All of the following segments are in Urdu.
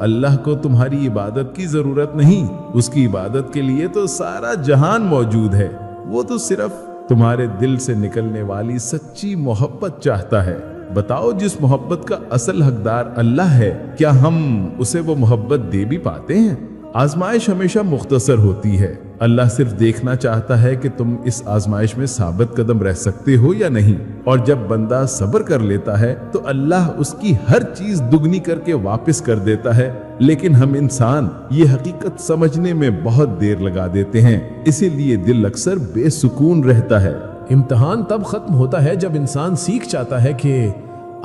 اللہ کو تمہاری عبادت کی ضرورت نہیں، اس کی عبادت کے لیے تو سارا جہان موجود ہے، وہ تو صرف تمہارے دل سے نکلنے والی سچی محبت چاہتا ہے۔ بتاؤ، جس محبت کا اصل حقدار اللہ ہے، کیا ہم اسے وہ محبت دے بھی پاتے ہیں؟ آزمائش ہمیشہ مختصر ہوتی ہے، اللہ صرف دیکھنا چاہتا ہے کہ تم اس آزمائش میں ثابت قدم رہ سکتے ہو یا نہیں، اور جب بندہ صبر کر لیتا ہے تو اللہ اس کی ہر چیز دگنی کر کے واپس کر دیتا ہے۔ لیکن ہم انسان یہ حقیقت سمجھنے میں بہت دیر لگا دیتے ہیں، اسی لیے دل اکثر بے سکون رہتا ہے۔ امتحان تب ختم ہوتا ہے جب انسان سیکھ جاتا ہے کہ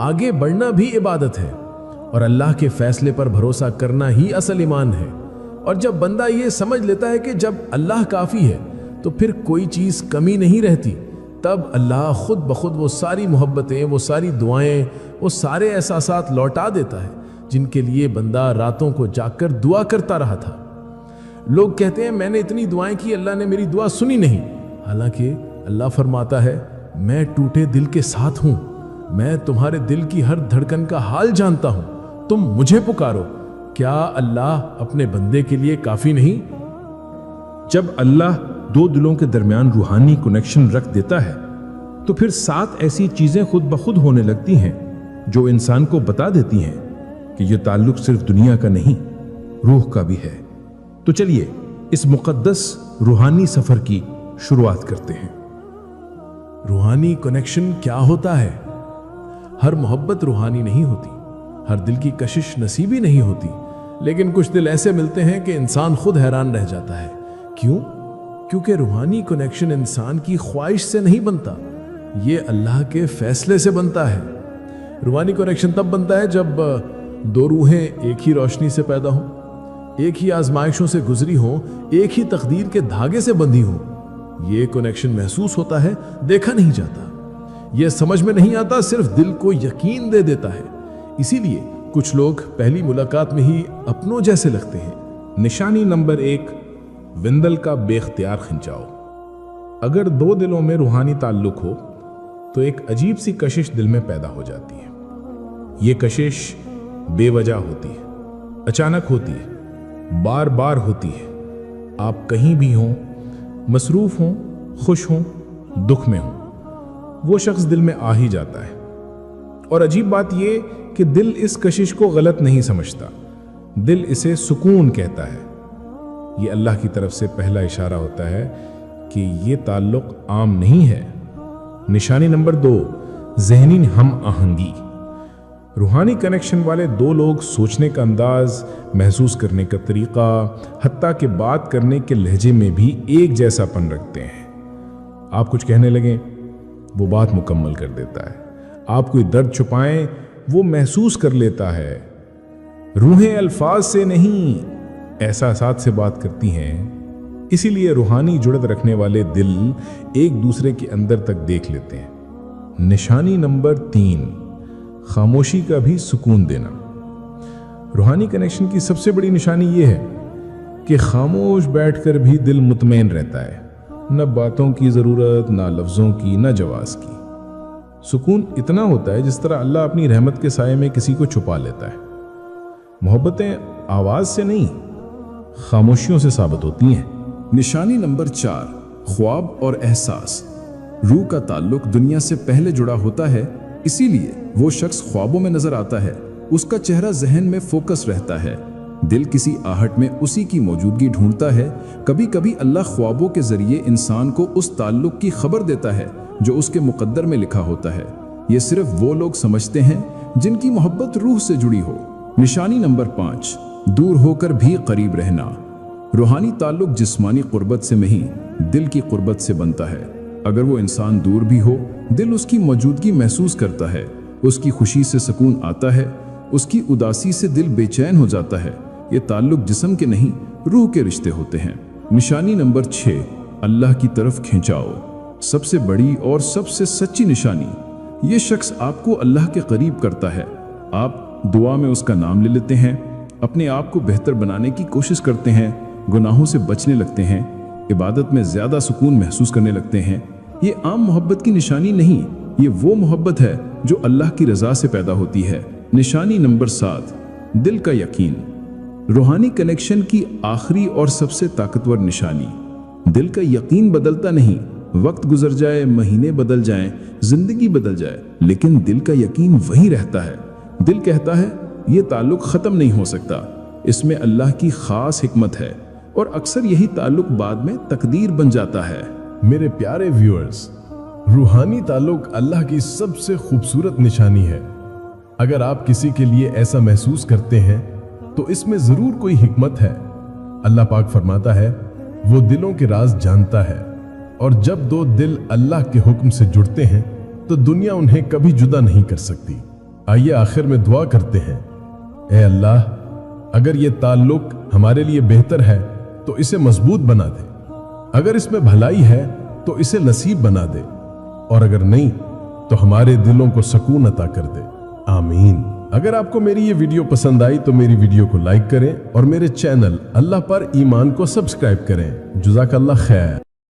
آگے بڑھنا بھی عبادت ہے اور اللہ کے فیصلے پر بھروسہ کرنا ہی اصل ایمان ہے۔ اور جب بندہ یہ سمجھ لیتا ہے کہ جب اللہ کافی ہے تو پھر کوئی چیز کمی نہیں رہتی، تب اللہ خود بخود وہ ساری محبتیں، وہ ساری دعائیں، وہ سارے احساسات لوٹا دیتا ہے جن کے لیے بندہ راتوں کو جاگ کر دعا کرتا رہا تھا۔ لوگ کہتے ہیں میں نے اتنی دعائیں کی، اللہ نے میری دعا سنی نہیں، حالانکہ اللہ فرماتا ہے میں ٹوٹے دل کے ساتھ ہوں، میں تمہارے دل کی ہر دھڑکن کا حال جانتا ہوں، تم مجھے پکارو۔ کیا اللہ اپنے بندے کے لیے کافی نہیں؟ جب اللہ دو دلوں کے درمیان روحانی کنیکشن رکھ دیتا ہے تو پھر 7 ایسی چیزیں خود بخود ہونے لگتی ہیں جو انسان کو بتا دیتی ہیں کہ یہ تعلق صرف دنیا کا نہیں، روح کا بھی ہے۔ تو چلیے اس مقدس روحانی سفر کی شروعات کرتے ہیں۔ روحانی کنیکشن کیا ہوتا ہے؟ ہر محبت روحانی نہیں ہوتی، ہر دل کی کشش نصیبی نہیں ہوتی، لیکن کچھ دل ایسے ملتے ہیں کہ انسان خود حیران رہ جاتا ہے۔ کیوں؟ کیونکہ روحانی کنیکشن انسان کی خواہش سے نہیں بنتا، یہ اللہ کے فیصلے سے بنتا ہے۔ روحانی کنیکشن تب بنتا ہے جب دو روحیں ایک ہی روشنی سے پیدا ہوں، ایک ہی آزمائشوں سے گزری ہوں، ایک ہی تقدیر کے دھاگے سے بندھی ہوں۔ یہ کنیکشن محسوس ہوتا ہے، دیکھا نہیں جاتا، یہ سمجھ میں نہیں آتا، صرف دل کو یقین دے دیتا ہے۔ اسی لیے کچھ لوگ پہلی ملاقات میں ہی اپنوں جیسے لگتے ہیں۔ نشانی نمبر 1، وندل کا بے اختیار کھنچاؤ۔ اگر دو دلوں میں روحانی تعلق ہو تو ایک عجیب سی کشش دل میں پیدا ہو جاتی ہے۔ یہ کشش بے وجہ ہوتی ہے، اچانک ہوتی ہے، بار بار ہوتی ہے۔ آپ کہیں بھی ہوں، مصروف ہوں، خوش ہوں، دکھ میں ہوں، وہ شخص دل میں آ ہی جاتا ہے۔ اور عجیب بات یہ کہ دل اس کشش کو غلط نہیں سمجھتا، دل اسے سکون کہتا ہے۔ یہ اللہ کی طرف سے پہلا اشارہ ہوتا ہے کہ یہ تعلق عام نہیں ہے۔ نشانی نمبر 2، ذہنی ہم آہنگی۔ روحانی کنیکشن والے دو لوگ سوچنے کا انداز، محسوس کرنے کا طریقہ، حتیٰ کہ بات کرنے کے لہجے میں بھی ایک جیسا پن رکھتے ہیں۔ آپ کچھ کہنے لگیں، وہ بات مکمل کر دیتا ہے۔ آپ کوئی درد چھپائیں، وہ محسوس کر لیتا ہے۔ روحیں الفاظ سے نہیں، احساسات سے بات کرتی ہیں۔ اسی لیے روحانی جڑت رکھنے والے دل ایک دوسرے کے اندر تک دیکھ لیتے ہیں۔ نشانی نمبر 3، خاموشی کا بھی سکون دینا۔ روحانی کنیکشن کی سب سے بڑی نشانی یہ ہے کہ خاموش بیٹھ کر بھی دل مطمئن رہتا ہے، نہ باتوں کی ضرورت، نہ لفظوں کی، نہ جواز کی۔ سکون اتنا ہوتا ہے جس طرح اللہ اپنی رحمت کے سائے میں کسی کو چھپا لیتا ہے۔ محبتیں آواز سے نہیں، خاموشیوں سے ثابت ہوتی ہیں۔ نشانی نمبر 4، خواب اور احساس۔ روح کا تعلق دنیا سے پہلے جڑا ہوتا ہے، اسی لیے وہ شخص خوابوں میں نظر آتا ہے، اس کا چہرہ ذہن میں فوکس رہتا ہے، دل کسی آہٹ میں اسی کی موجودگی ڈھونڈتا ہے۔ کبھی کبھی اللہ خوابوں کے ذریعے انسان کو اس تعلق کی خبر دیتا ہے جو اس کے مقدر میں لکھا ہوتا ہے۔ یہ صرف وہ لوگ سمجھتے ہیں جن کی محبت روح سے جڑی ہو۔ نشانی نمبر 5، دور ہو کر بھی قریب رہنا۔ روحانی تعلق جسمانی قربت سے نہیں، دل کی قربت سے بنتا ہے۔ اگر وہ انسان دور بھی ہو، دل اس کی موجودگی محسوس کرتا ہے، اس کی خوشی سے سکون آتا ہے، اس کی اداسی سے دل بے چین ہو جاتا ہے۔ یہ تعلق جسم کے نہیں، روح کے رشتے ہوتے ہیں۔ نشانی نمبر 6، اللہ کی طرف کھینچاؤ۔ سب سے بڑی اور سب سے سچی نشانی، یہ شخص آپ کو اللہ کے قریب کرتا ہے۔ آپ دعا میں اس کا نام لے لیتے ہیں، اپنے آپ کو بہتر بنانے کی کوشش کرتے ہیں، گناہوں سے بچنے لگتے ہیں، عبادت میں زیادہ سکون محسوس کرنے لگتے ہیں۔ یہ عام محبت کی نشانی نہیں، یہ وہ محبت ہے جو اللہ کی رضا سے پیدا ہوتی ہے۔ نشانی نمبر 7، دل کا یقین۔ روحانی کنیکشن کی آخری اور سب سے طاقتور نشانی، دل کا یقین بدلتا نہیں، وقت گزر جائے، مہینے بدل جائیں، زندگی بدل جائے، لیکن دل کا یقین وہی رہتا ہے۔ دل کہتا ہے یہ تعلق ختم نہیں ہو سکتا، اس میں اللہ کی خاص حکمت ہے، اور اکثر یہی تعلق بعد میں تقدیر بن جاتا ہے۔ میرے پیارے ویورز، روحانی تعلق اللہ کی سب سے خوبصورت نشانی ہے۔ اگر آپ کسی کے لیے ایسا محسوس کرتے ہیں تو اس میں ضرور کوئی حکمت ہے۔ اللہ پاک فرماتا ہے وہ دلوں کے راز جانتا ہے، اور جب دو دل اللہ کے حکم سے جڑتے ہیں تو دنیا انہیں کبھی جدا نہیں کر سکتی۔ آئیے آخر میں دعا کرتے ہیں، اے اللہ، اگر یہ تعلق ہمارے لیے بہتر ہے تو اسے مضبوط بنا دے، اگر اس میں بھلائی ہے تو اسے نصیب بنا دے، اور اگر نہیں تو ہمارے دلوں کو سکون عطا کر دے، آمین۔ اگر آپ کو میری یہ ویڈیو پسند آئی تو میری ویڈیو کو لائک کریں اور میرے چینل اللہ پر ایمان کو سبسکرائب کریں۔ جزاک اللہ خیر۔